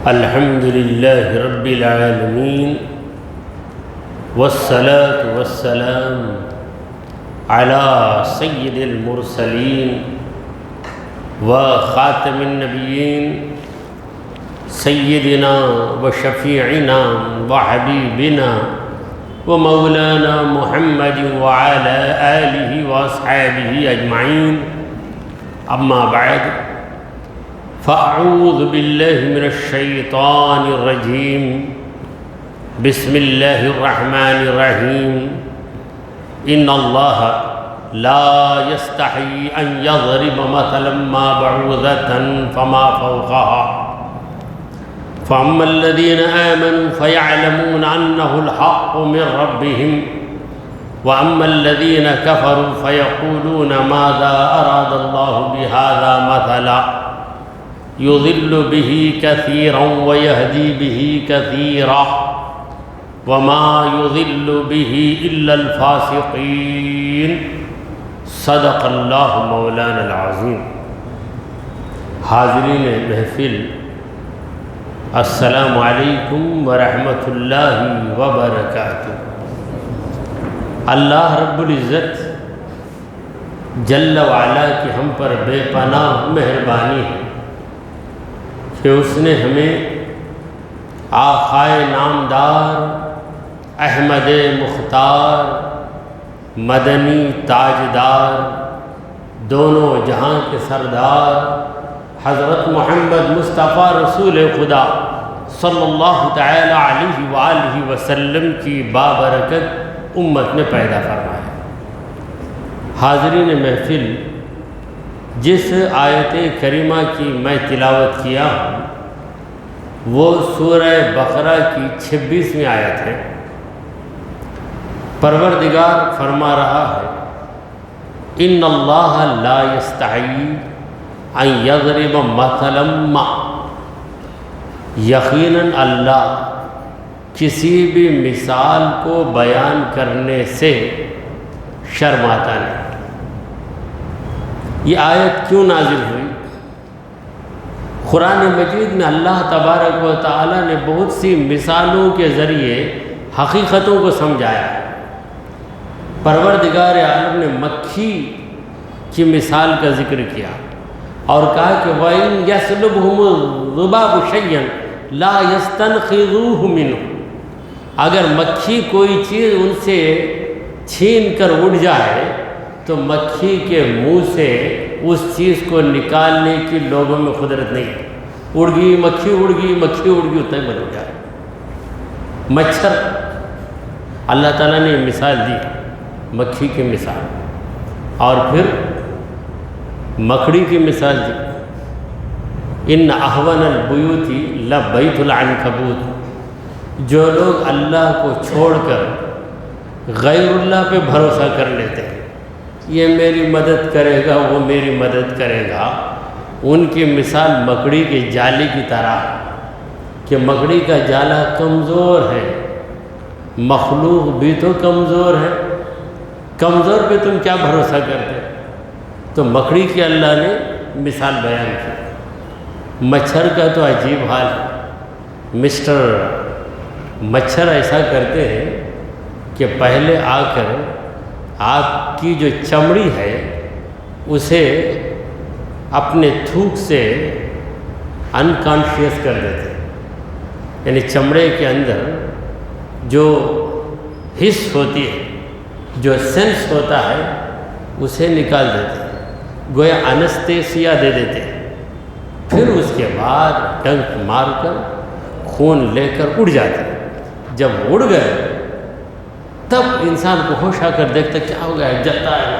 الحمد لله رب العالمين والصلاة والسلام على سيد المرسلين وخاتم النبيين سيدنا وشفيعنا وحبيبنا ومولانا محمد وعلى آله وأصحابه أجمعين. أما بعد، فأعوذ بالله من الشيطان الرجيم. بسم الله الرحمن الرحيم. إن الله لا يستحي أن يضرب مثلا ما بعوضة فما فوقها فأما الذين آمنوا فيعلمون أنه الحق من ربهم وأما الذين كفروا فيقولون ماذا أراد الله بهذا مثلا يضل به كثيرا ويهدي به كثيرا وما يضل به إلا الفاسقين. صدق اللہ مولانا العظیم. حاضرین محفل، السلام علیکم ورحمۃ اللہ وبرکاتہ. اللہ رب العزت جل وعلا کی ہم پر بے پناہ مہربانی ہے کہ اس نے ہمیں آقائے نامدار احمد مختار مدنی تاجدار دونوں جہاں کے سردار حضرت محمد مصطفیٰ رسول خدا صلی اللہ تعالی علیہ وآلہ وسلم کی بابرکت امت میں پیدا فرمایا. حاضرین محفل، جس آیت کریمہ کی میں تلاوت کیا ہوں وہ سورہ بقرہ کی 26ویں آیت ہے. پروردگار فرما رہا ہے ان اللہ لا یستحی ان یضرب مثلا ما، یقیناً اللہ کسی بھی مثال کو بیان کرنے سے شرماتا نہیں. یہ آیت کیوں نازل ہوئی؟ قرآن مجید میں اللہ تبارک و تعالی نے بہت سی مثالوں کے ذریعے حقیقتوں کو سمجھایا ہے. پروردگار عالم نے مکھی کی مثال کا ذکر کیا اور کہا کہ وَإِنْ يَسْلُبْهُمُ الذُّبَابُ شَيْئًا لَا يَسْتَنْقِذُوهُ مِنْهُ، اگر مکھی کوئی چیز ان سے چھین کر اڑ جائے تو مکھی کے منہ سے اس چیز کو نکالنے کی لوگوں میں قدرت نہیں ہے. اڑ گئی مکھی، اڑ گئی مکھی، اڑ گئی، اتنا ہی بن جائے. مچھر، اللہ تعالیٰ نے مثال دی مکھی کی مثال، اور پھر مکڑی کی مثال دی. ان احون البیوت لبیت العنکبوت، جو لوگ اللہ کو چھوڑ کر غیر اللہ پہ بھروسہ کر لیتے ہیں، یہ میری مدد کرے گا وہ میری مدد کرے گا، ان کی مثال مکڑی کے جالے کی طرح ہے کہ مکڑی کا جالا کمزور ہے، مخلوق بھی تو کمزور ہے، کمزور پہ تم کیا بھروسہ کرتے؟ تو مکڑی کی اللہ نے مثال بیان کی. مچھر کا تو عجیب حال ہے. مچھر ایسا کرتے ہیں کہ پہلے آ کر آپ کی جو چمڑی ہے اسے اپنے تھوک سے انکانشیس کر دیتے ہیں، یعنی چمڑے کے اندر جو حس ہوتی ہے، جو سینس ہوتا ہے اسے نکال دیتے ہیں، گویا انستیسیا دے دیتے ہیں. پھر اس کے بعد ڈنک مار کر خون لے کر اڑ جاتے ہیں. جب اڑ گئے تب انسان کو ہوش آ کر دیکھتا کیا ہو گیا، جلتا ہے.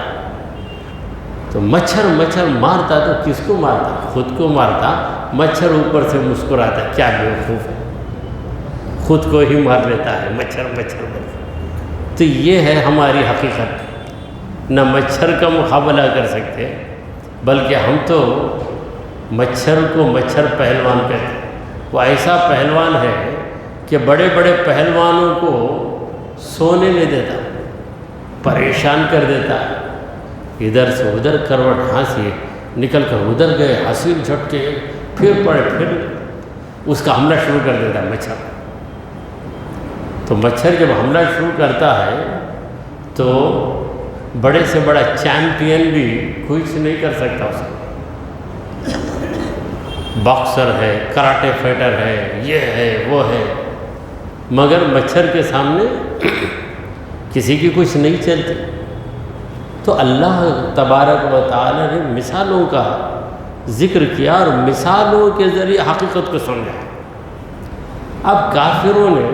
تو مچھر مارتا تو کس کو مارتا؟ خود کو مارتا. مچھر اوپر سے مسکراتا، کیا بیوقوف ہے، خود کو ہی مار لیتا ہے مچھر. تو یہ ہے ہماری حقیقت. نہ مچھر کا مقابلہ کر سکتے بلکہ ہم تو مچھر کو مچھر پہلوان کہتے ہیں. وہ ایسا پہلوان ہے کہ بڑے بڑے پہلوانوں کو سونے نہیں دیتا، پریشان کر دیتا ہے. ادھر سے ادھر کروٹ ہانسی نکل کر ادھر گئے، حسین جھٹکے، پھر پڑے پھر اس کا حملہ شروع کر دیتا ہے مچھر. تو مچھر جب حملہ شروع کرتا ہے تو بڑے سے بڑا چیمپئن بھی کچھ نہیں کر سکتا اس کو. باکسر ہے، کراٹے فائٹر ہے، یہ ہے وہ ہے، مگر مچھر کے سامنے کسی کی کچھ نہیں چلتی. تو اللہ تبارک و تعالی نے مثالوں کا ذکر کیا اور مثالوں کے ذریعے حقیقت کو سمجھا. اب کافروں نے،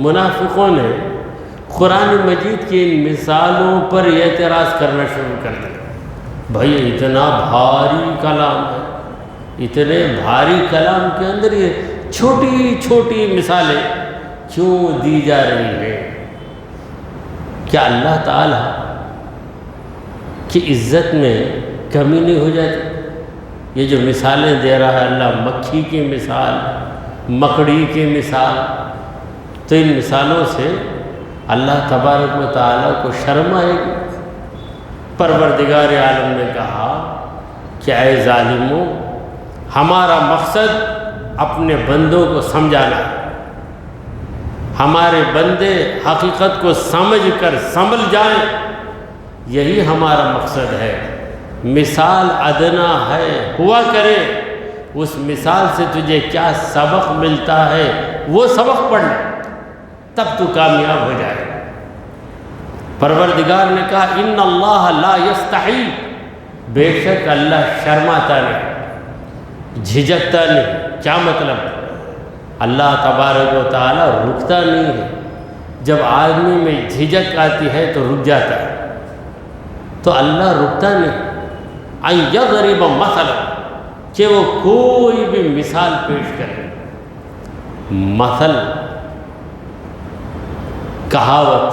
منافقوں نے قرآن مجید کی ان مثالوں پر اعتراض کرنا شروع کر دیا. بھائی اتنا بھاری کلام ہے، اتنے بھاری کلام کے اندر یہ چھوٹی چھوٹی مثالیں کیوں دی جا رہی ہیں؟ کیا اللہ تعالیٰ کی عزت میں کمی نہیں ہو جاتی؟ یہ جو مثالیں دے رہا ہے اللہ، مکھی کی مثال، مکڑی کی مثال، تو ان مثالوں سے اللہ تبارک و تعالیٰ کو شرم آئے گی؟ پروردگار عالم نے کہا کہ اے ظالموں، ہمارا مقصد اپنے بندوں کو سمجھانا ہے. ہمارے بندے حقیقت کو سمجھ کر سنبھل جائیں، یہی ہمارا مقصد ہے. مثال ادنا ہے، ہوا کرے، اس مثال سے تجھے کیا سبق ملتا ہے وہ سبق پڑھ لے، تب تو کامیاب ہو جائے. پروردگار نے کہا ان اللہ لا یستحی، بے شک اللہ شرماتا نہیں، جھجکتا نہیں. کیا مطلب؟ اللہ تبارک و تعالیٰ رکتا نہیں ہے. جب آدمی میں جھجک آتی ہے تو رک جاتا ہے. تو اللہ رکتا نہیں. ان یضرب مثلا، کہ وہ کوئی بھی مثال پیش کرے. مثل، کہاوت،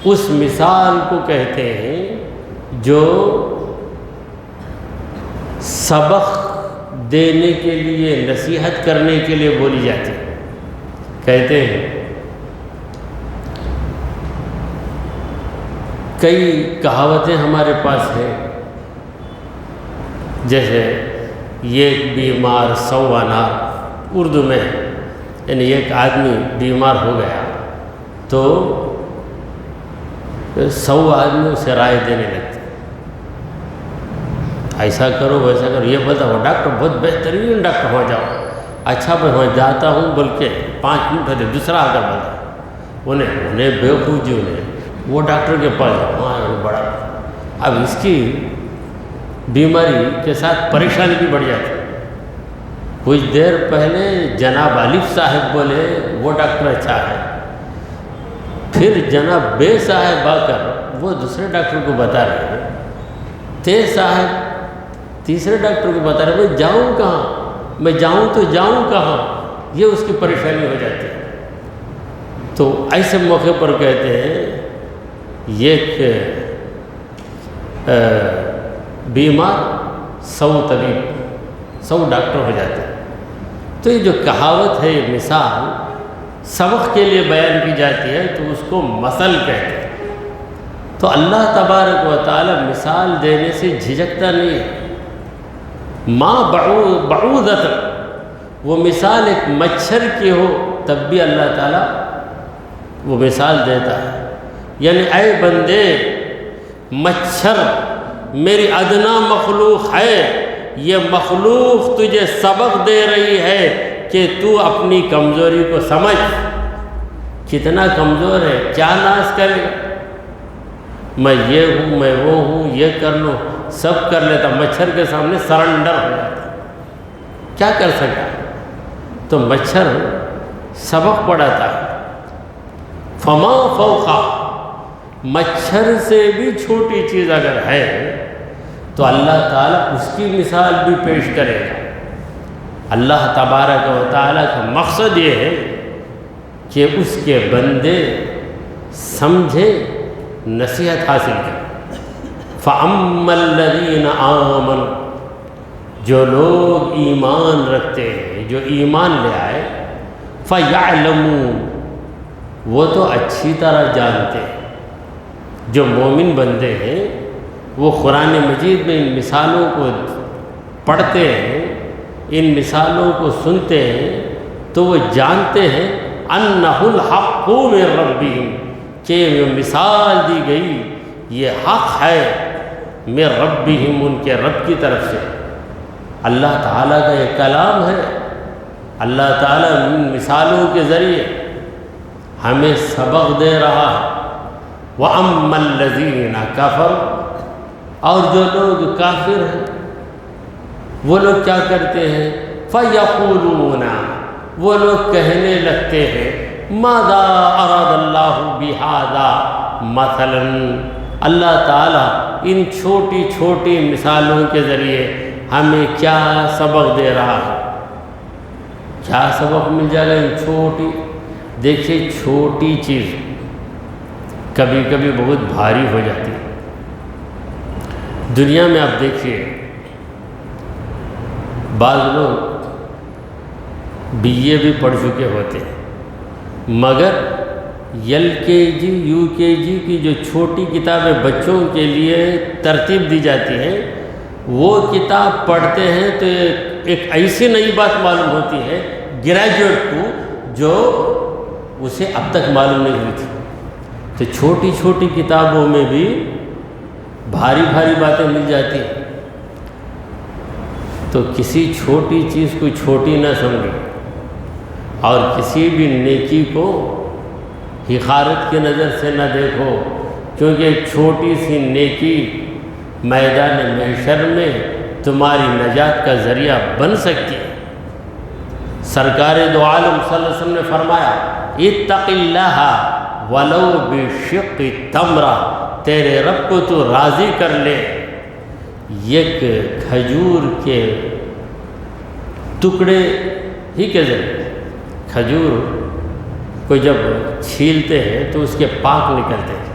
اس مثال کو کہتے ہیں جو سبق دینے کے لیے، نصیحت کرنے کے لیے بولی جاتی ہے. کہتے ہیں کئی کہاوتیں ہمارے پاس ہیں، جیسے ایک بیمار 100 انار، اردو میں ہے، یعنی ایک آدمی بیمار ہو گیا تو 100 آدمی اسے رائے دینے لگتے، ایسا کرو ویسا کرو. یہ بولتا وہ ڈاکٹر بہت بہترین ڈاکٹر ہو جاؤ. اچھا میں وہاں جاتا ہوں بول کے 5 منٹ ہوتے دوسرا آ کر بولتا، انہیں بیوقوف جو نے وہ ڈاکٹر کے پاس جاؤ، وہاں بڑا. اب اس کی بیماری کے ساتھ پریشانی بھی بڑھ جاتی. کچھ دیر پہلے جناب عالف صاحب بولے وہ ڈاکٹر اچھا ہے، پھر جناب بے صاحب آ کر وہ دوسرے ڈاکٹر کو بتا رہے ہیں، تے صاحب تیسرے ڈاکٹر کو بتا رہے ہیں، جاؤں کہاں، میں جاؤں تو جاؤں کہاں. یہ اس کی پریشانی ہو جاتی ہے. تو ایسے موقع پر کہتے ہیں ایک بیمار 100 طبیب، 100 ڈاکٹر ہو جاتے ہیں. تو یہ جو کہاوت ہے، یہ مثال سبق کے لیے بیان کی جاتی ہے تو اس کو مثل کہتے ہیں. تو اللہ تبارک و تعالی مثال دینے سے جھجکتا نہیں ہے. ماں بعوضت، وہ مثال ایک مچھر کی ہو تب بھی اللہ تعالیٰ وہ مثال دیتا ہے. یعنی اے بندے، مچھر میری ادنا مخلوق ہے، یہ مخلوق تجھے سبق دے رہی ہے کہ تو اپنی کمزوری کو سمجھ. کتنا کمزور ہے، کیا ناز کرے گا. میں یہ ہوں، میں وہ ہوں، یہ کر لوں، سب کر لیتا. مچھر کے سامنے سرنڈر ہو جاتا، کیا کر سکتا. تو مچھر سبق پڑھاتا ہے. فما فوقا، مچھر سے بھی چھوٹی چیز اگر ہے تو اللہ تعالیٰ اس کی مثال بھی پیش کرے گا. اللہ تبارک و تعالیٰ کا مقصد یہ ہے کہ اس کے بندے سمجھے، نصیحت حاصل کریں. فَأَمَّا الَّذِينَ آمَنُوا، جو لوگ ایمان رکھتے ہیں، جو ایمان لے آئے، فَيَعْلَمُونَ، وہ تو اچھی طرح جانتے ہیں. جو مومن بندے ہیں وہ قرآن مجید میں ان مثالوں کو پڑھتے ہیں، ان مثالوں کو سنتے ہیں تو وہ جانتے ہیں انہ الحق من ربہم، کہ یہ مثال دی گئی یہ حق ہے من ربہم، ان کے رب کی طرف سے۔ اللہ تعالیٰ کا یہ کلام ہے، اللہ تعالیٰ ان مثالوں کے ذریعے ہمیں سبق دے رہا ہے۔ وَأَمَّا الَّذِينَ كَفَرُوا، اور جو لوگ کافر ہیں وہ لوگ کیا کرتے ہیں؟ فَيَقُولُونَ، وہ لوگ کہنے لگتے ہیں ماذا اراد اللہ بِهَذَا مثلاً، اللہ تعالیٰ ان چھوٹی چھوٹی مثالوں کے ذریعے ہمیں کیا سبق دے رہا ہے؟ کیا سبق مل جائے گا ان چھوٹی؟ دیکھیے چھوٹی چیز کبھی کبھی بہت بھاری ہو جاتی ہے۔ دنیا میں آپ دیکھیے بعض لوگ BA بھی پڑھ چکے ہوتے ہیں، مگر LKG UKG کی جو چھوٹی کتابیں بچوں کے لیے ترتیب دی جاتی ہیں، وہ کتاب پڑھتے ہیں تو ایک ایسی نئی بات معلوم ہوتی ہے گریجویٹ کو جو اسے اب تک معلوم نہیں ہوئی تھی۔ تو چھوٹی چھوٹی کتابوں میں بھی بھاری بھاری باتیں مل جاتی ہیں۔ تو کسی چھوٹی چیز کو چھوٹی نہ سمجھو، اور کسی بھی نیکی کو حقارت کی نظر سے نہ دیکھو، کیونکہ ایک چھوٹی سی نیکی میدان محشر میں تمہاری نجات کا ذریعہ بن سکتی ہے۔ سرکار دو عالم صلی اللہ علیہ وسلم نے فرمایا اتق اللہ ولو بشق تمرہ، تیرے رب کو تو راضی کر لے ایک کھجور کے ٹکڑے ہی کے ذریعے۔ کھجور کو جب چھیلتے ہیں تو اس کے پاک نکلتے ہیں،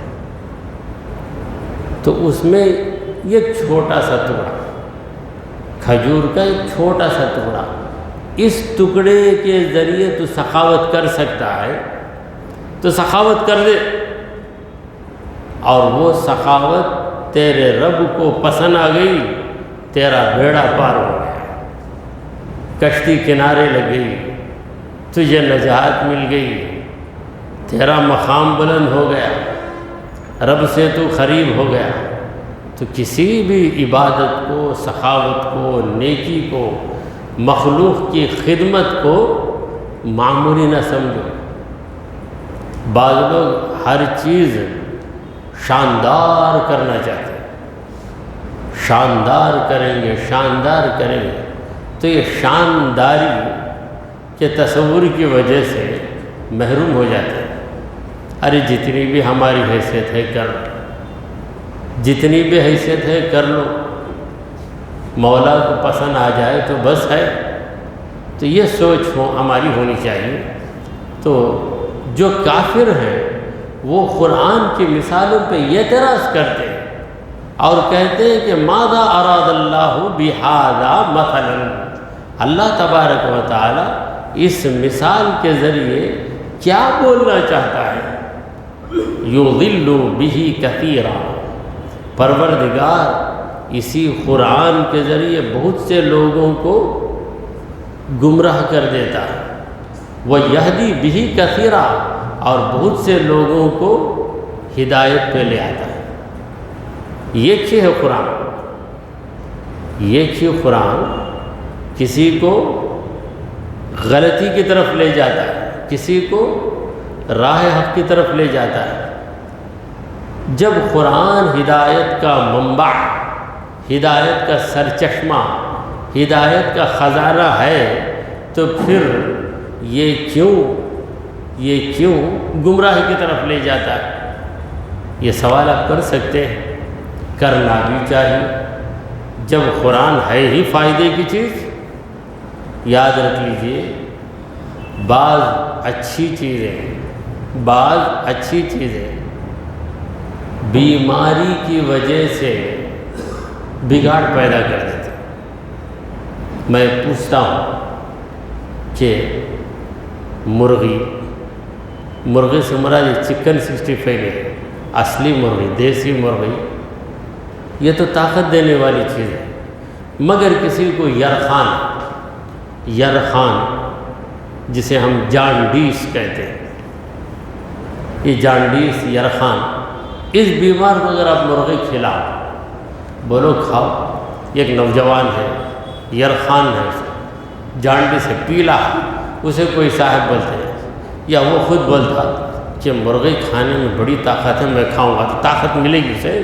تو اس میں ایک چھوٹا سا ٹکڑا، کھجور کا ایک چھوٹا سا ٹکڑا، اس ٹکڑے کے ذریعے تو سخاوت کر سکتا ہے تو سخاوت کر دے، اور وہ سخاوت تیرے رب کو پسند آ گئی، تیرا بیڑا پار ہو گیا، کشتی کنارے لگ گئی، تجھے نجات مل گئی، تیرا مقام بلند ہو گیا، رب سے تو قریب ہو گیا۔ تو کسی بھی عبادت کو، سخاوت کو، نیکی کو، مخلوق کی خدمت کو معمولی نہ سمجھو۔ بعض لوگ ہر چیز شاندار کرنا چاہتے ہیں، شاندار کریں گے، شاندار کریں گے، تو یہ شانداری کے تصور کی وجہ سے محروم ہو جاتے ہیں۔ ارے جتنی بھی ہماری حیثیت ہے کر لو، جتنی بھی حیثیت ہے کر لو، مولا کو پسند آ جائے تو بس ہے۔ تو یہ سوچ ہماری ہونی چاہیے۔ تو جو کافر ہیں وہ قرآن کی مثالوں پہ اعتراض کرتے ہیں اور کہتے ہیں کہ ماذا اراد اللہ بہذا مثلا، اللہ تبارک و تعالی اس مثال کے ذریعے کیا بولنا چاہتا ہے؟ یضل بہ کثیرا، پروردگار اسی قرآن کے ذریعے بہت سے لوگوں کو گمراہ کر دیتا ہے، وَيَهْدِي بِهِ كَثِيرًا، اور بہت سے لوگوں کو ہدایت پہ لے آتا ہے۔ یہ کیا ہے قرآن؟ یہ کیا قرآن کسی کو غلطی کی طرف لے جاتا ہے، کسی کو راہ حق کی طرف لے جاتا ہے۔ جب قرآن ہدایت کا منبع، ہدایت کا سرچشمہ، ہدایت کا خزانہ ہے، تو پھر یہ کیوں گمراہی کی طرف لے جاتا ہے؟ یہ سوال آپ کر سکتے ہیں، کرنا بھی چاہیے۔ جب قرآن ہے ہی فائدے کی چیز، یاد رکھ لیجئے بعض اچھی چیزیں بیماری کی وجہ سے بگاڑ پیدا کر دیتے۔ میں پوچھتا ہوں کہ مرغی سے مراد چکن 65 نہیں، اصلی مرغی، دیسی مرغی، یہ تو طاقت دینے والی چیز ہے، مگر کسی کو یرخان یرخان، جسے ہم جانڈیس کہتے ہیں، یہ جانڈیس یرخان، اس بیمار کو اگر آپ مرغی کھلاؤ، بولو کھاؤ، یہ ایک نوجوان ہے، یرخان ہے، جانڈیس سے پیلا، اسے کوئی صاحب بولتے ہیں یا وہ خود بولتا کہ مرغی کھانے میں بڑی طاقت ہے، میں کھاؤں گا تو طاقت ملے گی اسے،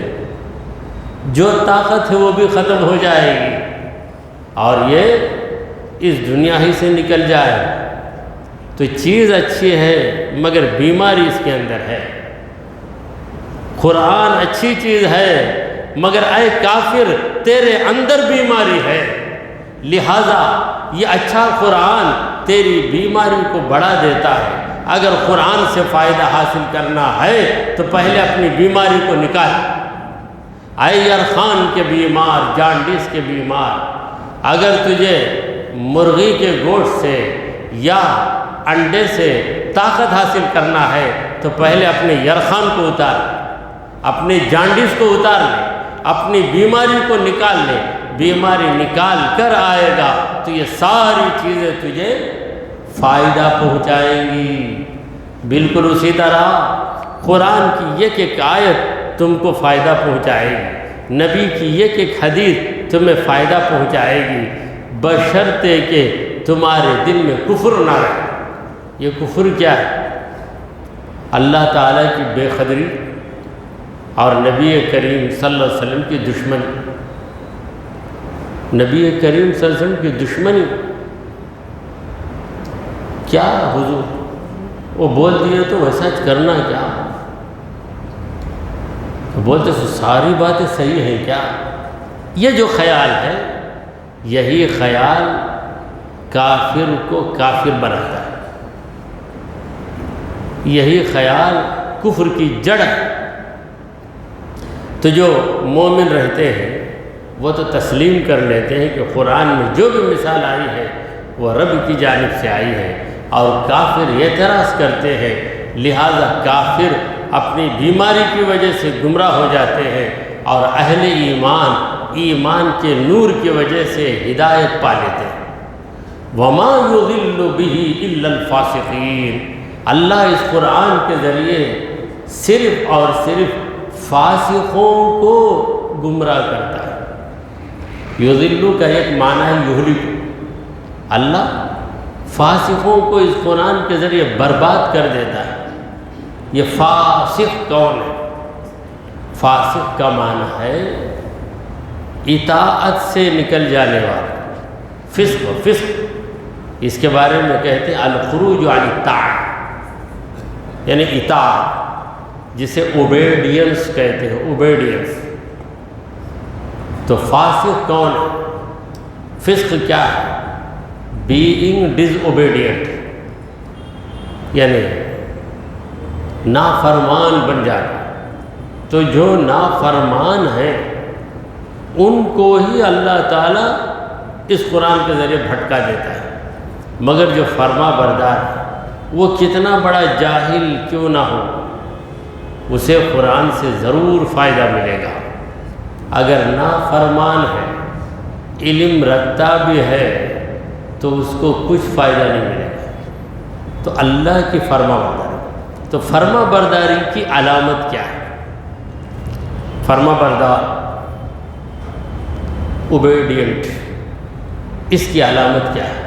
جو طاقت ہے وہ بھی ختم ہو جائے گی اور یہ اس دنیا ہی سے نکل جائے۔ تو چیز اچھی ہے مگر بیماری اس کے اندر ہے۔ قرآن اچھی چیز ہے مگر اے کافر تیرے اندر بیماری ہے، لہذا یہ اچھا قرآن تیری بیماری کو بڑھا دیتا ہے۔ اگر قرآن سے فائدہ حاصل کرنا ہے تو پہلے اپنی بیماری کو نکال۔ اے یرخان کے بیمار، جانڈیس کے بیمار، اگر تجھے مرغی کے گوشت سے یا انڈے سے طاقت حاصل کرنا ہے تو پہلے اپنے یرخان کو اتار لے، اپنے جانڈیس کو اتار لے، اپنی بیماری کو نکال لے۔ بیماری نکال کر آئے گا تو یہ ساری چیزیں تجھے فائدہ پہنچائیں گی۔ بالکل اسی طرح قرآن کی ایک ایک آیت تم کو فائدہ پہنچائے گی، نبی کی ایک ایک حدیث تمہیں فائدہ پہنچائے گی، بشرطے کہ تمہارے دل میں کفر نہ رہے۔ یہ کفر کیا ہے؟ اللہ تعالیٰ کی بے قدری اور نبی کریم صلی اللہ علیہ وسلم کی دشمنی۔ نبی کریم صلی اللہ علیہ وسلم کی دشمنی کیا حضور؟ وہ بول دیے تو ویسا کرنا کیا؟ بولتے ساری باتیں صحیح ہیں کیا؟ یہ جو خیال ہے، یہی خیال کافر کو کافر بناتا ہے، یہی خیال کفر کی جڑ ہے۔ تو جو مومن رہتے ہیں وہ تو تسلیم کر لیتے ہیں کہ قرآن میں جو بھی مثال آئی ہے وہ رب کی جانب سے آئی ہے، اور کافر اعتراض کرتے ہیں، لہذا کافر اپنی بیماری کی وجہ سے گمراہ ہو جاتے ہیں، اور اہل ایمان کے نور کی وجہ سے ہدایت پا لیتے ہیں۔ وَمَا يُضِلُّ بِهِ إِلَّا الْفَاسِقِينَ، اللہ اس قرآن کے ذریعے صرف اور صرف فاسقوں کو گمراہ کرتا ہے۔ یضلُّ کا ایک معنی ہے یہلک، اللہ فاسقوں کو اس قرآن کے ذریعے برباد کر دیتا ہے۔ یہ فاسق کون ہے؟ فاسق کا معنی ہے اطاعت سے نکل جانے والا، فسق اس کے بارے میں کہتے ہیں الخروج عن الطاعۃ، یعنی اطاعت، جسے اوبیڈینس کہتے ہیں، اوبیڈینس۔ تو فاسق کون ہے؟ فسق کیا ہے؟ بینگ ڈز اوبیڈینٹ، یعنی نافرمان بن جانا۔ تو جو نافرمان ہیں ان کو ہی اللہ تعالیٰ اس قرآن کے ذریعے بھٹکا دیتا ہے، مگر جو فرما بردار ہے وہ کتنا بڑا جاہل کیوں نہ ہو، اسے قرآن سے ضرور فائدہ ملے گا۔ اگر نافرمان ہے، علم رکھتا بھی ہے تو اس کو کچھ فائدہ نہیں ملے گا۔ تو اللہ کی فرما برداری، تو فرما برداری کی علامت کیا ہے؟ فرما بردار، اوبیڈینٹ، اس کی علامت کیا ہے؟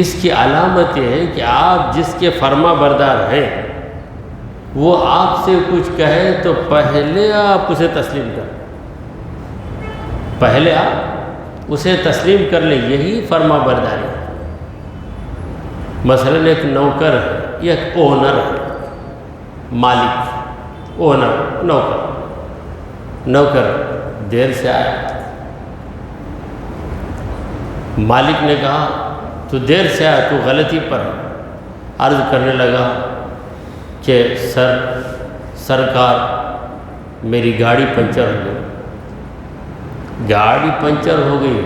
اس کی علامت یہ ہے کہ آپ جس کے فرما بردار ہیں وہ آپ سے کچھ کہے تو پہلے آپ اسے تسلیم کر لیں، پہلے آپ اسے تسلیم کر لیں، یہی فرما برداری ہے۔ مثلاً ایک نوکر ہے، ایک اونر ہے، مالک، اونر، نوکر دیر سے آیا، مالک نے کہا تو دیر سے آیا، تو غلطی پر ہے۔ عرض کرنے لگا کہ سرکار میری گاڑی پنچر ہو گئی۔ گاڑی پنچر ہو گئی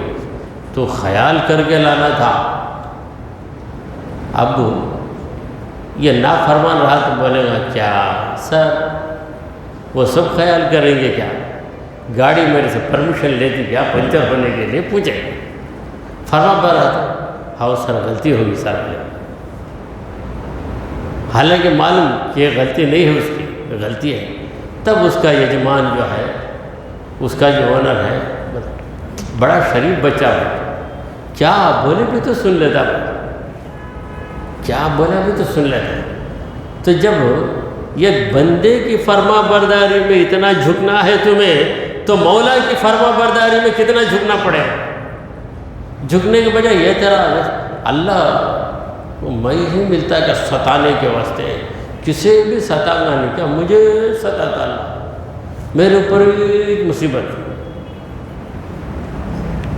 تو خیال کر کے لانا تھا۔ اب یہ نافرمان رہا تو بولے گا کیا سر وہ سب خیال کریں گے کیا؟ گاڑی میرے سے پرمیشن لیتی کیا پنچر ہونے کے لیے؟ پوچھے فرما بردار تھا، ہاؤ سر غلطی ہوگی سر، حالانکہ معلوم کہ یہ غلطی نہیں ہے، اس کی غلطی ہے، تب اس کا یجمان جو ہے، اس کا جو اونر ہے، بڑا شریف بچہ ہے، کیا بولے بھی تو سن لیتا، کیا بولا بھی تو سن لیتا۔ تو جب یہ بندے کی فرما برداری میں اتنا جھکنا ہے تمہیں، تو مولا کی فرما برداری میں کتنا جھکنا پڑے۔ جھکنے کے بجائے یہ تیرا اللہ میں ہی ملتا کہ ستانے کے واسطے، کسی بھی ستانا نہیں، کیا مجھے ستاتا اللہ، میرے اوپر ایک مصیبت۔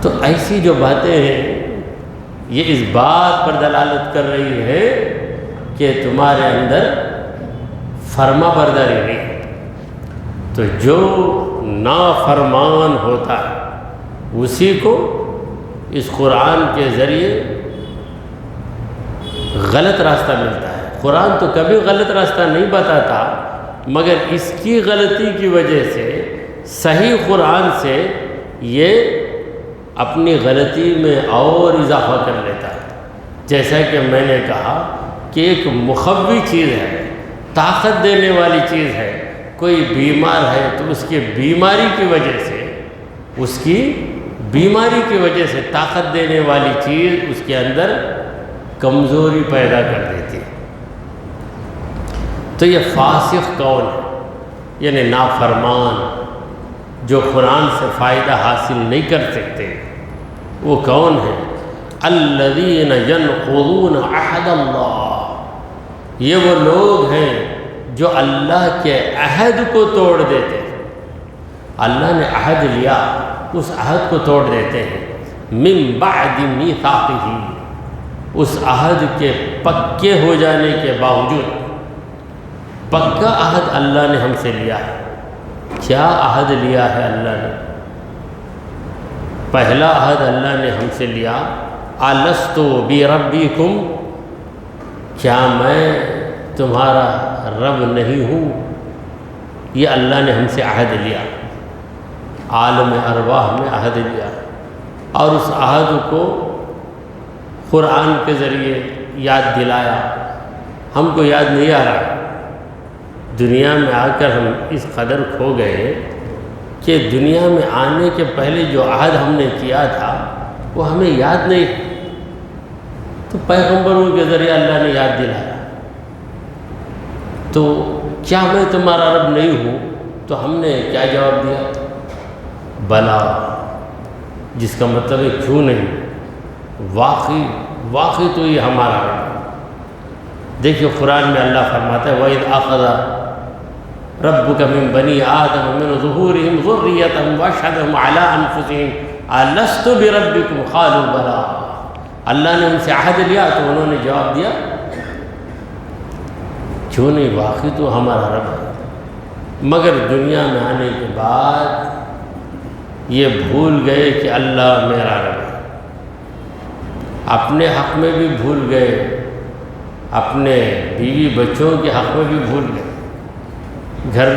تو ایسی جو باتیں ہیں یہ اس بات پر دلالت کر رہی ہے کہ تمہارے اندر فرما برداری نہیں ہے۔ تو جو نافرمان ہوتا ہے اسی کو اس قرآن کے ذریعے غلط راستہ ملتا ہے۔ قرآن تو کبھی غلط راستہ نہیں بتاتا، مگر اس کی غلطی کی وجہ سے صحیح قرآن سے یہ اپنی غلطی میں اور اضافہ کر لیتا ہے۔ جیسا کہ میں نے کہا کہ ایک مخوی چیز ہے، طاقت دینے والی چیز ہے، کوئی بیمار ہے تو اس کی بیماری کی وجہ سے، اس کی بیماری کی وجہ سے طاقت دینے والی چیز اس کے اندر کمزوری پیدا کر دیتی ہے۔ تو یہ فاسق کون ہے؟ یعنی نافرمان، جو قرآن سے فائدہ حاصل نہیں کر سکتے، وہ کون ہے؟ الذین ینقضون عہد اللہ، یہ وہ لوگ ہیں جو اللہ کے عہد کو توڑ دیتے ہیں۔ اللہ نے عہد لیا، اس عہد کو توڑ دیتے ہیں۔ من بعد میثاقہ، اس عہد کے پکے ہو جانے کے باوجود، پکا عہد اللہ نے ہم سے لیا ہے۔ کیا عہد لیا ہے اللہ نے؟ پہلا عہد اللہ نے ہم سے لیا، الستُ بربکم، کیا میں تمہارا رب نہیں ہوں؟ یہ اللہ نے ہم سے عہد لیا، عالم ارواح میں عہد لیا، اور اس عہد کو قرآن کے ذریعے یاد دلایا۔ ہم کو یاد نہیں آ رہا، دنیا میں آ کر ہم اس قدر کھو گئے کہ دنیا میں آنے کے پہلے جو عہد ہم نے کیا تھا وہ ہمیں یاد نہیں، تو پیغمبروں کے ذریعے اللہ نے یاد دلایا۔ تو کیا میں تمہارا رب نہیں ہوں؟ تو ہم نے کیا جواب دیا؟ بلا، جس کا مطلب ہے کیوں نہیں، واقعی تو یہ ہمارا رب۔ دیکھیے قرآن میں اللہ فرماتا ہے وَإِذْ أَخَذَ رَبُّكَ مِن بَنِي آدَمَ مِنْ ظُهُورِهِمْ ذُرِّيَّتَهُمْ وَأَشْهَدَهُمْ عَلَىٰ أَنفُسِهِمْ أَلَسْتُ بِرَبِّكُمْ قَالُوا بَلَىٰ، اللہ نے ان سے عہد لیا تو انہوں نے جواب دیا کیوں نہیں، واقعی تو ہمارا رب ہے۔ مگر دنیا میں آنے کے بعد یہ بھول گئے کہ اللہ میرا رب ہے، اپنے حق میں بھی بھول گئے، اپنے بیوی بچوں کے حق میں بھی بھول گئے۔ گھر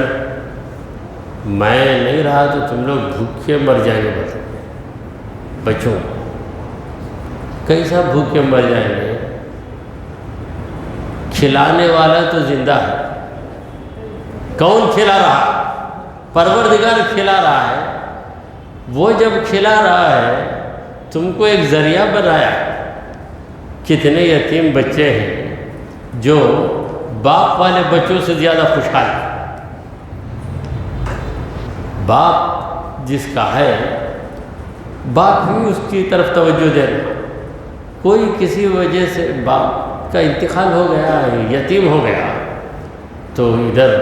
میں نہیں رہا تو تم لوگ بھوکے مر جائیں گے، بچوں کیسا بھوکے مر جائیں گے؟ کھلانے والا تو زندہ ہے، کون کھلا رہا؟ پروردگار کھلا رہا ہے۔ وہ جب کھلا رہا ہے تم کو ایک ذریعہ بنایا۔ کتنے یتیم بچے ہیں جو باپ والے بچوں سے زیادہ خوشحال ہیں۔ باپ جس کا ہے، باپ ہی اس کی طرف توجہ دے رہا، کوئی کسی وجہ سے باپ کا انتقال ہو گیا، یتیم ہو گیا، تو ادھر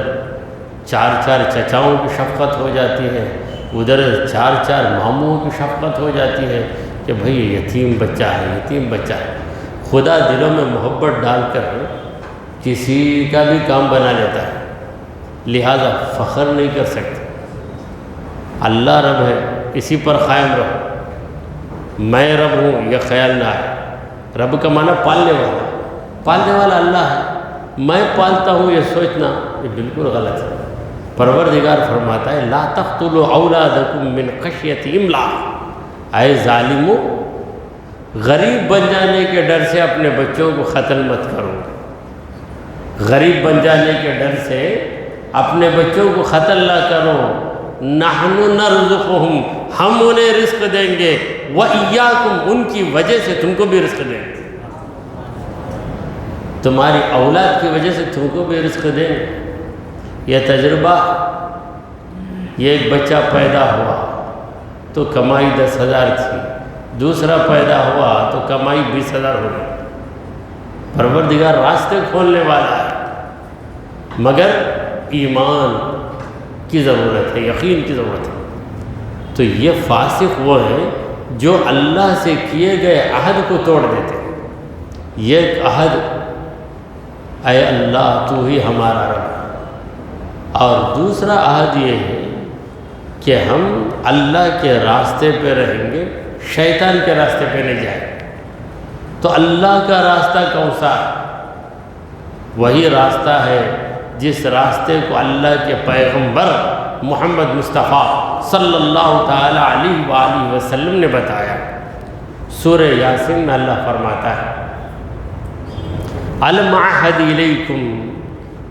چار چچاؤں کی شفقت ہو جاتی ہے، ادھر چار ماموں کی شفقت ہو جاتی ہے کہ بھئی یتیم بچہ ہے۔ خدا دلوں میں محبت ڈال کر کسی کا بھی کام بنا لیتا ہے، لہذا فخر نہیں کر سکتے۔ اللہ رب ہے، اسی پر قائم رہو۔ میں رب ہوں یہ خیال نہ ہے۔ رب کا معنی پالنے والا اللہ ہے، میں پالتا ہوں یہ سوچنا یہ بالکل غلط ہے۔ پروردگار فرماتا ہے لا تقتلوا اولادکم من خشیۃ املاق، اے ظالمو غریب بن جانے کے ڈر سے اپنے بچوں کو قتل مت کرو، غریب بن جانے کے ڈر سے اپنے بچوں کو قتل نہ کرو۔ نحن نرزقہم، ہم انہیں رزق دیں گے، وَإِيَّاكُمْ، ان کی وجہ سے تم کو بھی رزق دیں گے، تمہاری اولاد کی وجہ سے تم کو بھی رزق دیں گے۔ یہ تجربہ، یہ ایک بچہ پیدا ہوا تو کمائی 10,000 تھی، دوسرا پیدا ہوا تو کمائی 20,000 ہو گئی۔ پروردگار راستے کھولنے والا ہے، مگر ایمان کی ضرورت ہے، یقین کی ضرورت ہے۔ تو یہ فاسق وہ ہیں جو اللہ سے کیے گئے عہد کو توڑ دیتے ہیں۔ یہ ایک عہد، اے اللہ تو ہی ہمارا رب، اور دوسرا عہد یہ ہے کہ ہم اللہ کے راستے پہ رہیں گے، شیطان کے راستے پہ نہیں جائیں۔ تو اللہ کا راستہ کون سا ہے؟ وہی راستہ ہے جس راستے کو اللہ کے پیغمبر محمد مصطفیٰ صلی اللہ تعالی علیہ وآلہ وسلم نے بتایا۔ سورہ یاسین میں اللہ فرماتا ہے، الم عہد الیکم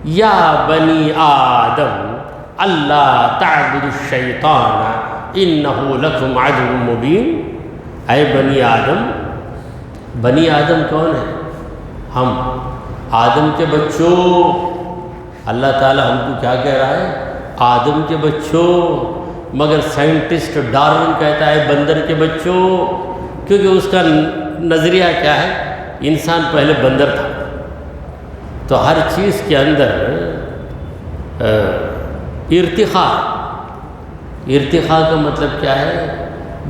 یا بنی آدم اللہ تعبدوا الشیطان انہ لکم عدو مبین۔ اے بنی آدم، بنی آدم کون ہے؟ ہم آدم کے بچوں۔ اللہ تعالی ہم کو کیا کہہ رہا ہے؟ آدم کے بچوں۔ مگر سائنٹسٹ ڈارون کہتا ہے بندر کے بچوں، کیونکہ اس کا نظریہ کیا ہے؟ انسان پہلے بندر تھا، تو ہر چیز کے اندر ارتقاء کا مطلب کیا ہے؟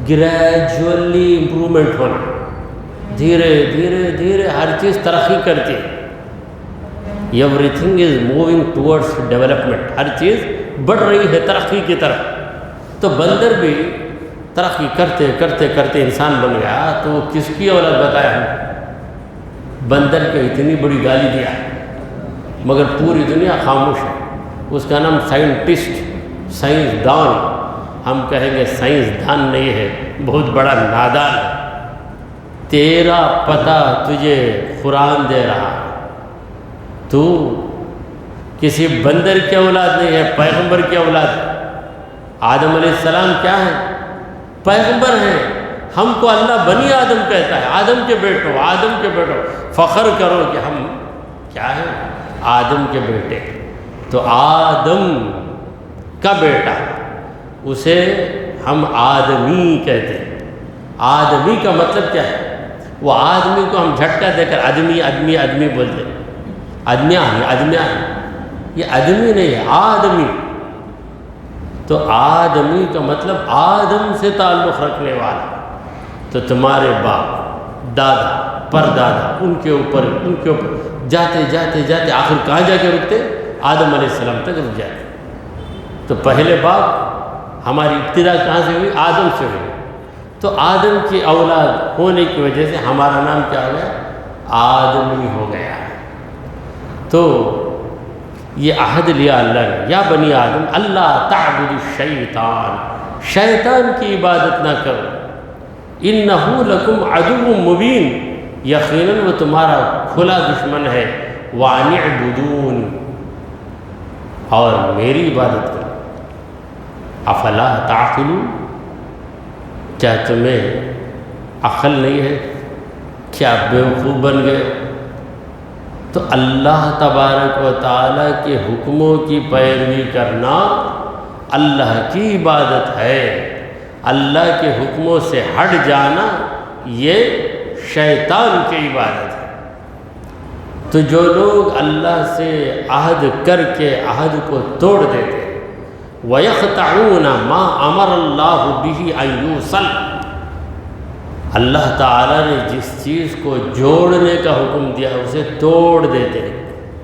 گریجولی امپرومنٹ ہونا، دھیرے دھیرے دھیرے ہر چیز ترقی کرتی ہے۔ Everything is moving towards development, ہر چیز بڑھ رہی ہے ترقی کی طرف۔ تو بندر بھی ترقی کرتے کرتے کرتے انسان بن گیا، تو وہ کس کی اولاد بتایا ہم؟ بندر کو اتنی بڑی گالی دیا ہے، مگر پوری دنیا خاموش ہے۔ اس کا نام سائنٹسٹ، سائنسدان۔ ہم کہیں گے سائنسدان نہیں ہے، بہت بڑا نادان ہے۔ تیرا پتہ تجھے قرآن دے رہا، تو کسی بندر کی اولاد نہیں ہے، پیغمبر کی اولاد ہے۔ آدم علیہ السلام کیا ہے؟ پیغمبر ہیں۔ ہم کو اللہ بنی آدم کہتا ہے، آدم کے بیٹو، آدم کے بیٹو۔ فخر کرو کہ ہم کیا ہیں؟ آدم کے بیٹے۔ تو آدم کا بیٹا، اسے ہم آدمی کہتے ہیں۔ آدمی کا مطلب کیا ہے؟ وہ آدمی کو ہم جھٹکا دے کر آدمی آدمی آدمی بولتے ہیں، آدمیان، یہ آدمی نہیں ہے، آدمی۔ تو آدمی کا مطلب آدم سے تعلق رکھنے والا۔ تو تمہارے باپ، دادا، پردادا، ان کے اوپر جاتے جاتے جاتے آخر کہاں جا کے رکتے؟ آدم علیہ السلام تک رک جاتے۔ تو پہلے باپ، ہماری ابتدا کہاں سے ہوئی؟ آدم سے ہوئی۔ تو آدم کی اولاد ہونے کی وجہ سے ہمارا نام کیا ہو گیا؟ آدمی ہو گیا۔ تو یہ عہد لیا اللہ نے، یا بنی آدم اللہ تعبدوا الشیطان، شیطان کی عبادت نہ کرو، انہ لکم عدو مبین، یقیناً وہ تمہارا کھلا دشمن ہے، وان اعبدون، اور میری عبادت کرو۔ افلا تعقلون، کیا تمہیں عقل نہیں ہے؟ کیا بیوقوف بن گئے؟ تو اللہ تبارک و تعالیٰ کے حکموں کی پیروی کرنا اللہ کی عبادت ہے، اللہ کے حکموں سے ہٹ جانا یہ شیطان کی عبادت ہے۔ تو جو لوگ اللہ سے عہد کر کے عہد کو توڑ دیتے ہیں، وَيَقْطَعُونَ مَا أَمَرَ اللَّهُ بِهِ أَن يُوصَلَ، اللہ تعالیٰ نے جس چیز کو جوڑنے کا حکم دیا اسے توڑ دیتے ہیں،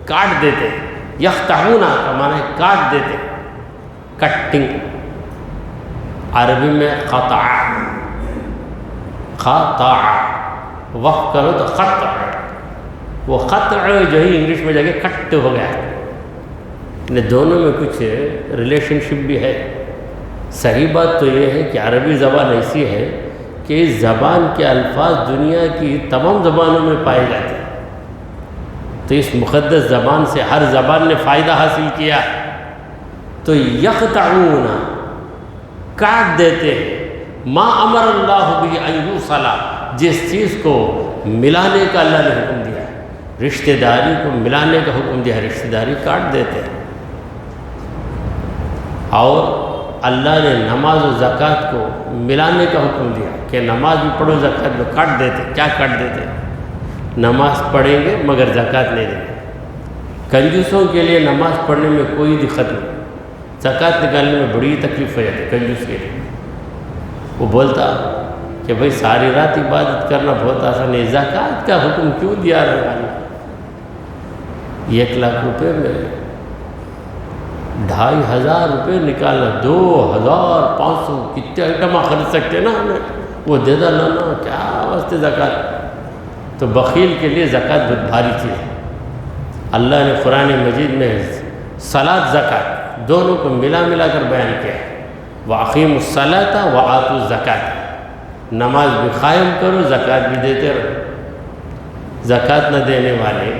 کاٹ دیتے ہیں۔ یقطعون کا معنی ہے کاٹ دیتے ہیں، کٹنگ۔ عربی میں قطع، وقف کرو تو قطع، وہ قطع جو ہی انگلش میں جا کے کٹ ہو گیا ہے۔ دونوں میں کچھ ریلیشن شپ بھی ہے۔ صحیح بات تو یہ ہے کہ عربی زبان ایسی ہے کہ اس زبان کے الفاظ دنیا کی تمام زبانوں میں پائے جاتے ہیں، تو اس مقدس زبان سے ہر زبان نے فائدہ حاصل کیا، تو یقطعون کاٹ دیتے ہیں ما امر اللہ بھی ان یوصل، جس چیز کو ملانے کا اللہ نے حکم دیا ہے، رشتہ داری کو ملانے کا حکم دیا ہے، رشتہ داری کاٹ دیتے ہیں۔ اور اللہ نے نماز و زکوٰۃ کو ملانے کا حکم دیا کہ نماز بھی پڑھو زکوٰۃ بھی، کاٹ دیتے۔ کیا کاٹ دیتے؟ نماز پڑھیں گے مگر زکوٰۃ نہیں دیں گے۔ کنجوسوں کے لیے نماز پڑھنے میں کوئی دقت نہیں، زکوٰۃ نکالنے میں بڑی تکلیف ہو جاتی ہے کنجوس کے لیے۔ وہ بولتا کہ بھئی ساری رات عبادت کرنا بہت آسان ہے، زکوٰۃ کا حکم کیوں دیا رہا؟ 1 لاکھ روپے میں 2500 روپے نکالنا، 2500 کتنے آئٹم خرید سکتے نا ہمیں، وہ دے دا لانا، کیا واسطے زکوٰۃ؟ تو بخیل کے لیے زکوٰۃ بہت بھاری چیز ہے۔ اللہ نے قرآن مجید میں صلاۃ زکوٰۃ دونوں کو ملا کر بیان کیا ہے، وَأَقِیمُوا الصَّلَاةَ وَآتُوا الزَّکَاةَ، نماز بھی قائم کرو زکوٰۃ بھی دیتے رہو۔ زکوٰۃ نہ دینے والے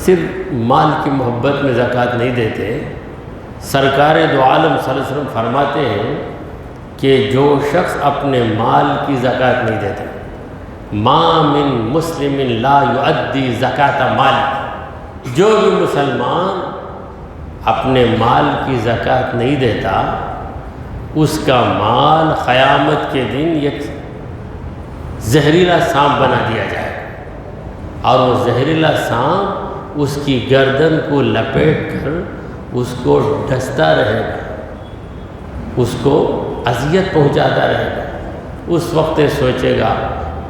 صرف مال کی محبت میں زکوٰۃ نہیں دیتے۔ سرکار دو عالم صلی اللہ علیہ وسلم فرماتے ہیں کہ جو شخص اپنے مال کی زکوٰۃ نہیں دیتے، ما من مسلم لا یؤدی زکوٰۃ مال، جو بھی مسلمان اپنے مال کی زکوٰۃ نہیں دیتا، اس کا مال قیامت کے دن ایک زہریلا سانپ بنا دیا جائے، اور وہ زہریلا سانپ اس کی گردن کو لپیٹ کر اس کو ڈستا رہے گا، اس کو اذیت پہنچاتا رہے گا۔ اس وقت سوچے گا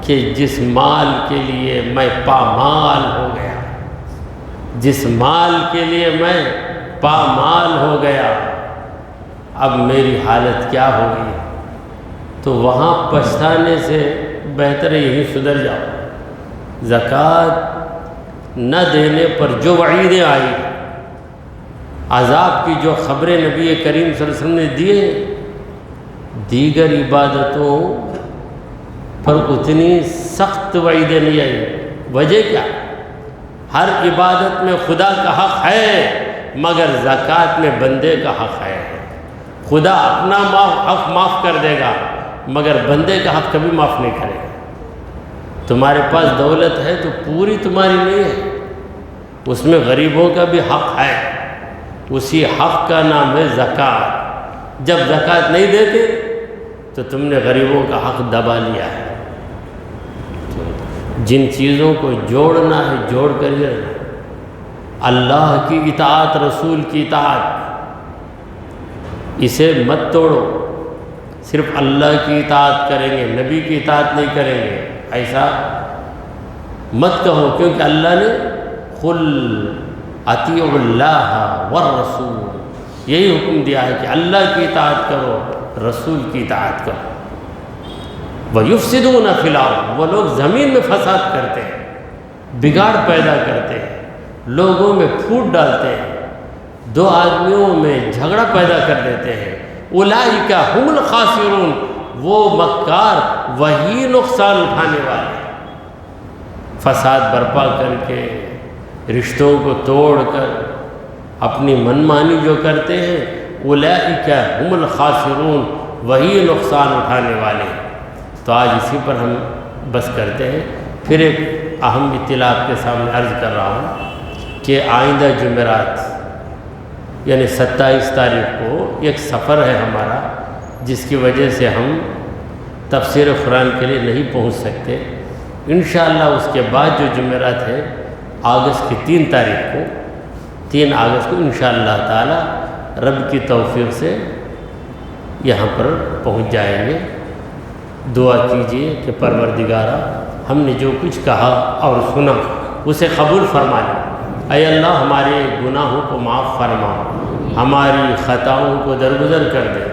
کہ جس مال کے لیے میں پامال ہو گیا، جس مال کے لیے میں پامال ہو گیا، اب میری حالت کیا ہوگی؟ تو وہاں پچھتانے سے بہتر ہے یہیں سدھر جاؤ۔ زکوٰۃ نہ دینے پر جو وعیدیں آئی، عذاب کی جو خبریں نبی کریم صلی اللہ علیہ وسلم نے دیے، دیگر عبادتوں پر اتنی سخت وعیدیں نہیں آئی۔ وجہ کیا؟ ہر عبادت میں خدا کا حق ہے، مگر زکوٰۃ میں بندے کا حق ہے۔ خدا اپنا حق معاف کر دے گا، مگر بندے کا حق کبھی معاف نہیں کرے گا۔ تمہارے پاس دولت ہے تو پوری تمہاری نہیں ہے، اس میں غریبوں کا بھی حق ہے، اسی حق کا نام ہے زکوٰۃ۔ جب زکوٰۃ نہیں دیتے تو تم نے غریبوں کا حق دبا لیا ہے۔ جن چیزوں کو جوڑنا ہے جوڑ کر ہی رہنا۔ اللہ کی اطاعت، رسول کی اطاعت، اسے مت توڑو۔ صرف اللہ کی اطاعت کریں گے، نبی کی اطاعت نہیں کریں گے، ایسا مت کہو، کیونکہ اللہ نے قل اطیعوا اللہ والرسول، یہی حکم دیا ہے کہ اللہ کی اطاعت کرو، رسول کی اطاعت کرو۔ وَيُفْسِدُونَ فِي الْأَرْضِ، وہ لوگ زمین میں فساد کرتے ہیں، بگاڑ پیدا کرتے ہیں، لوگوں میں پھوٹ ڈالتے ہیں، دو آدمیوں میں جھگڑا پیدا کر دیتے ہیں۔ اولئک ھم الخاسرون، وہ مکار وہی نقصان اٹھانے والے ہیں۔ فساد برپا کر کے، رشتوں کو توڑ کر، اپنی منمانی جو کرتے ہیں، اولئک ھم الخاسرون، وہی نقصان اٹھانے والے ہیں۔ تو آج اسی پر ہم بس کرتے ہیں۔ پھر ایک اہم اطلاع آپ کے سامنے عرض کر رہا ہوں کہ آئندہ جمعرات یعنی 27 تاریخ کو ایک سفر ہے ہمارا، جس کی وجہ سے ہم تفسیر قرآن کے لیے نہیں پہنچ سکتے۔ انشاءاللہ اس کے بعد جو جمعرات ہے اگست کی 3 تاریخ کو، 3 اگست کو انشاءاللہ تعالی رب کی توفیق سے یہاں پر پہنچ جائیں گے۔ دعا کیجئے کہ پروردگارہ ہم نے جو کچھ کہا اور سنا اسے قبول فرما لے۔ اے اللہ ہمارے گناہوں کو معاف فرما، ہماری خطاؤں کو درگزر کر دے۔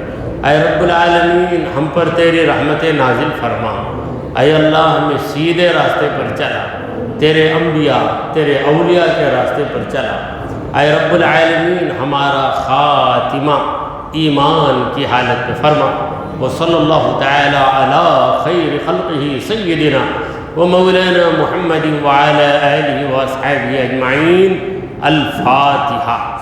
اے رب العالمین ہم پر تیری رحمت نازل فرما۔ اے اللہ ہمیں سیدھے راستے پر چلا، تیرے انبیاء تیرے اولیاء کے راستے پر چلا۔ اے رب العالمین ہمارا خاتمہ ایمان کی حالت میں فرما۔ وصلی اللہ تعالی علی خیر خلقہ سیدنا ومولانا محمد وعلی آلہ واصحابہ اجمعین. الفاتحہ.